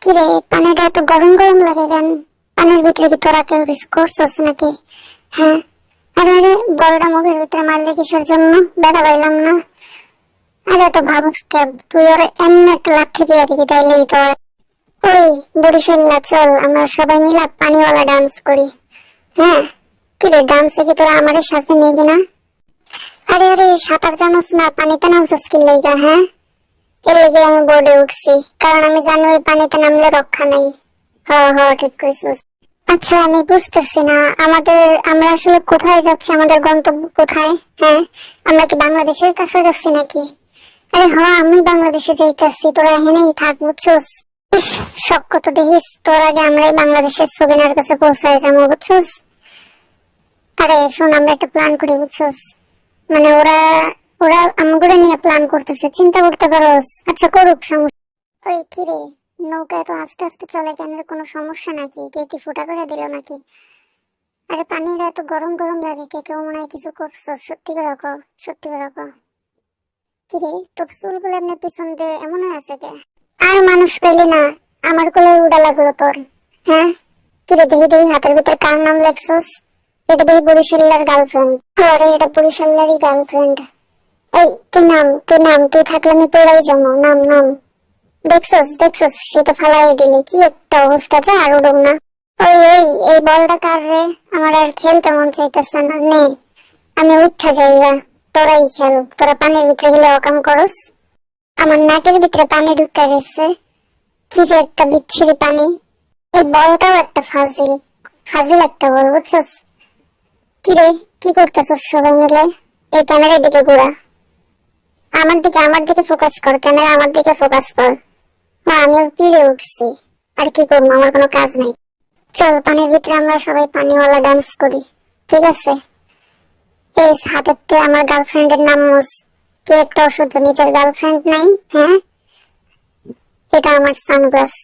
কিরে, পানিটা এত গরম গরম লাগে কেন? পানির ভিতরে কি তোরা কেউ কিছু করছস নাকি? হ্যাঁ, আরে আরে, বড়টা মুখের ভিতরে মারলে কিসের জন্য? ব্যথা পাইলাম না। আরে এত ভাবুস কেন? তুই ওরে এমনি একটা লাথি দিয়ে দিবি, তাইলেই তো হয়। ওই বরিশাল্লা, চল আমরা সবাই মিলে পানিওয়ালা ডান্স করি। হ্যাঁ, কিরে, ডান্সে কি তোরা আমাদের সাথে নিবি না? আরে আরে, সাঁতার জানোস না? পানিতে নামছস কি লাইগা? হ্যাঁ, এর লেগে আমি বোর্ডে উঠছি, কারণ আমি জানি ওই পানিতে নামলে রক্ষা নাই। হ হ, ঠিক কইছিস। আচ্ছা, আমি বুঝতেছি না আমরা আসলে কোথায় যাচ্ছি, আমাদের গন্তব্য কোথায়? হ্যাঁ, আমরা কি বাংলাদেশের কাছাকাছি নাকি? আরে হ, আমি বাংলাদেশে যাইতেছি, তোরা এখানেই থাক, বুঝছস? ইস, শখ কত দেখিস, তোর আগে আমরাই বাংলাদেশের সবিনার কাছে পৌঁছায় যাবো, বুঝছস? আরে শোন, আমরা একটা প্ল্যান করি, বুঝছস? মানে ওরা ওরা আমগুলো নিয়ে প্ল্যান করতেছে, চিন্তা করতে পারোস? আচ্ছা করুক, সমস্যা। ওই কিরে, নৌকায় তো আস্তে আস্তে চলে কেন? কোনো সমস্যা নাকি? কে কি ফুটা করে দিল নাকি? আরে পানিটা এত গরম গরম লাগে, কে কেউ মনে হয় কিছু করছো? সত্যি করে কও, সত্যি করে কও। কিরে, তোর চুলগুলো এমনি পিছন দিয়ে এমন হয়ে আছে কে? আর মানুষ পেলি না, আমার কোলে উড়া লাগলো তোর। হ্যাঁ, কিরে, দেখি দেখি হাতের ভিতরে কার নাম লেখছস? এটা দেখি বরিশাল্লার গার্লফ্রেন্ড। আরে এটা বরিশাল্লারই গার্লফ্রেন্ড। এই তুই নাম, তুই নাম, তুই থাকলে আমি পড়াই যাবো। নাম নাম। দেখছস দেখছস, সে তো ফালাই দিলি, কি একটা অবস্থা, যা আর উড়ুম না। ওই ওই, এই বলটা কার রে? আমার আর খেলতে মন চাইতেছে না, নে আমি উঠা যাইবা। তোরাই খেল, তোরা পানির ভিতরে গেলে অকাম করস। আমার নাকের ভিতরে পানি ঢুকে গেছে, কি যে একটা বিচ্ছিরি পানি। এই বলটাও একটা ফাজিল, ফাজিল একটা বল, বুঝছস? কিরে, কি করতেছস সবাই মিলে? এই ক্যামেরার দিকে ঘোরা, আমার দিকে ফোকাস কর, ক্যামেরা আমার দিকে ফোকাস কর। আমি ওর পিড়ে উঠছি, আর কি করবো, আমার কোনো কাজ নাই। চল পানির ভিতরে আমরা সবাই পানিওয়ালা ডান্স করি, ঠিক আছে? এই হাতেতে আমার গার্লফ্রেন্ডের নাম কি একটা অসহ্য, নিজের গার্লফ্রেন্ড নাই? হ্যাঁ, এটা আমার সানগ্লাস।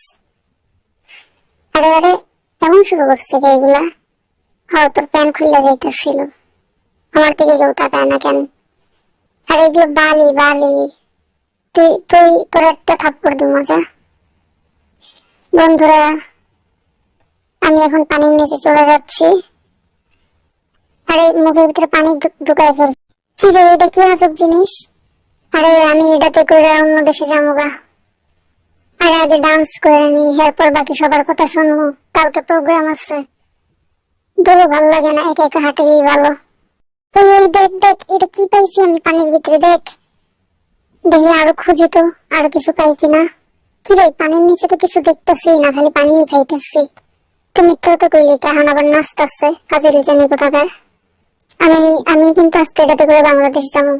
আরে আরে, এমন শুরু করছে কে এগুলা? হ্যাঁ, তোর প্যান খুলে যাইতেছিল, আমার দিকে কেউ তাকায় না কেন? আর এগুলো বালি বালি। তুই তুই তোর একটা থাপ্পড় দি মজা। বন্ধুরা, আমি এখন পানির নিচে চলে যাচ্ছি। আরে মুখের ভিতরে পানি ঢুকায় ফেলছি। কি রে, এটা কি আজব জিনিস? আরে আমি এটাতে করে অন্য দেশে যাবো গা। আরে আগে ডান্স করে নি, এরপর বাকি সবার কথা শুনবো, কালকে প্রোগ্রাম আছে। দূরে ভাল লাগে না, একা একা হাঁটেই ভালো। ওই ওই, দেখ দেখ, এটা কি পাইছি আমি পানির ভিতরে, দেখ দেখি, আরো খুঁজি তো, আরো কিছু পাই কিনা। কি রে, পানির নিচে তো কিছু দেখতেছি না, খালি পানিই খাইতেছি। তুমি তো কইলি, কাহান আবার নাচতেছে, কাজের জানি কোথাকার। আমি আমি কিন্তু আজকে এটাতে করে বাংলাদেশ যাবো।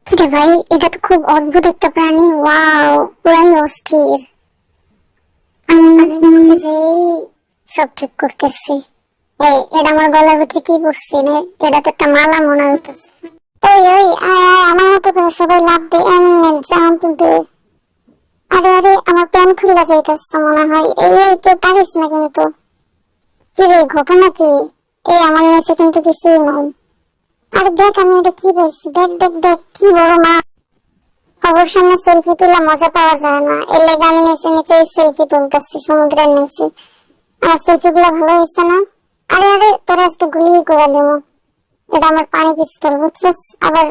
কি রে ভাই, এটা তো খুব অদ্ভুত একটা প্রাণী, ওয়াও, পুরাই অস্থির। আমি পানির নিচে যেই সব ঠিক করতেছি। এটা আমার গলার ভিতরে কি পড়ছে রে? এটা তো একটা মালা মনে হইতেছে। ওই ওই, আমার মতো করে সবাই লাভ দে, এমনি জাম্প দে। আরে আরে, আমার প্যান খুলে যাইতেছে মনে হয়। এই এই, কেউ পারিস না কিন্তু। কি রে, ঘটনা কি? এই আমার নিচে কিন্তু কিছুই নাই। আর দেখ আমি এটা কি পাইছি, দেখ দেখ দেখ, কি বড় মা। খবর সামনে সেলফি তুলে মজা পাওয়া যায় না, এর লেগে আমি নিচে নিচে সেলফি তুলতেছি সমুদ্রের নিচে। আমার সেলফি গুলো ভালো হয়েছে না? আরে আরে, তোরা আজকে গুলি করে দেবো। এটা আমার পানি পিস্তল, বুঝছিস? আবার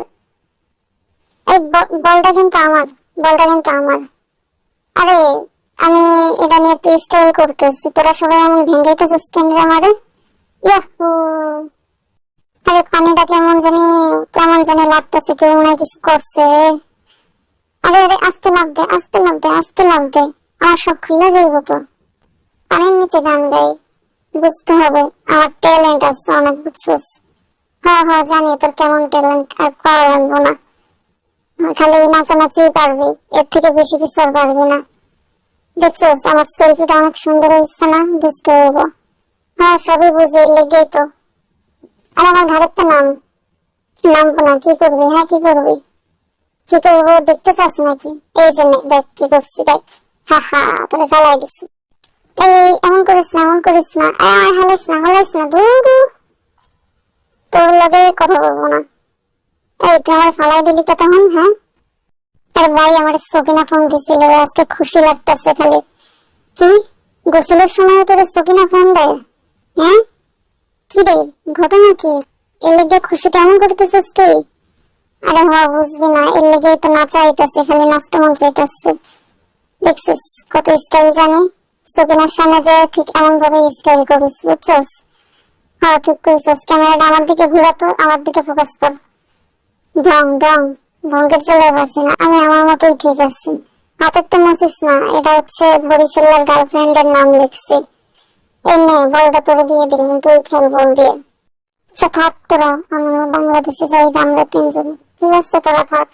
এই বলটা কিন্তু আমার, বলটা কিন্তু আমার। আরে আমি এটা নিয়ে একটু স্টাইল করতেছি, তোরা সবাই এমন ভেঙেইতেছিস কেন রে আমারে? ইয়াহু! আরে পানিটা কেমন জানি লাগতেছে, কেউ মনে হয় কিছু করছে। আরে আরে, আস্তে লাফ দে, আস্তে লাফ দে, আস্তে লাফ দে, আমার সব খুলে যাইব তো। পানির নিচে গান গাই, বুঝতে হবে আমার ট্যালেন্ট আছে অনেক, বুঝছিস? হ্যাঁ হ্যাঁ, জানি তোর কেমন ট্যালেন্ট, আর করা লাগবো না, খালি নাচানাচি পারবি, এর থেকে বেশি কিছু আর পারবি না। দেখছিস আমার সেলফিটা অনেক সুন্দর হয়েছে না? বুঝতে হইব। হ্যাঁ, সবই বুঝে, লেগেই তো। আর আমার ঘরের তো নামবো না, কি করবি? হ্যাঁ, কি করবি? কি করবো দেখতে চাস নাকি? এই যে দেখ কি করছি, দেখ। হা হা, তোকে ফেলাই দিছি। এই এমন করিস না, এমন করিস না, আমার হালাইস না, দূর। তোর লগে কথা বলবো না। এই তুই আমার ফালাই দিলি তো তখন, হ্যাঁ? তার ভাই আমার সকিনা ফোন দিছিল, আজকে খুশি লাগতেছে খালি। কি গোসলের সময় তোর সকিনা ফোন দেয়? হ্যাঁ কি রে ঘটনা কি? এর লেগে খুশি কেমন করতেছিস তুই? আরে হ্যাঁ বুঝবি না, এর লেগেই তো নাচা আইতাছে, খালি নাচতে মন চাইতাছে। দেখছিস কত স্টাইল জানি, সকিনার সামনে যে ঠিক এমন ভাবে স্টাইল করিস বুঝছস? হ্যাঁ ঠিক করিস। ক্যামেরাটা আমার দিকে ঘুরা, তো আমার দিকে ফোকাস কর। ঢং ঢং ভঙ্গের চলে পাচ্ছি না, আমি আমার মতোই ঠিক আছি। হাতের তো মুছিস না, এটা হচ্ছে বরিশালের গার্লফ্রেন্ডের নাম লিখছি। এই নে বলটা তোরে দিয়ে দিলাম, তুই খেল বল দিয়ে। আচ্ছা থাক তোরা, আমি বাংলাদেশে যাই, আমরা তিনজন। ঠিক আছে তোরা থাক।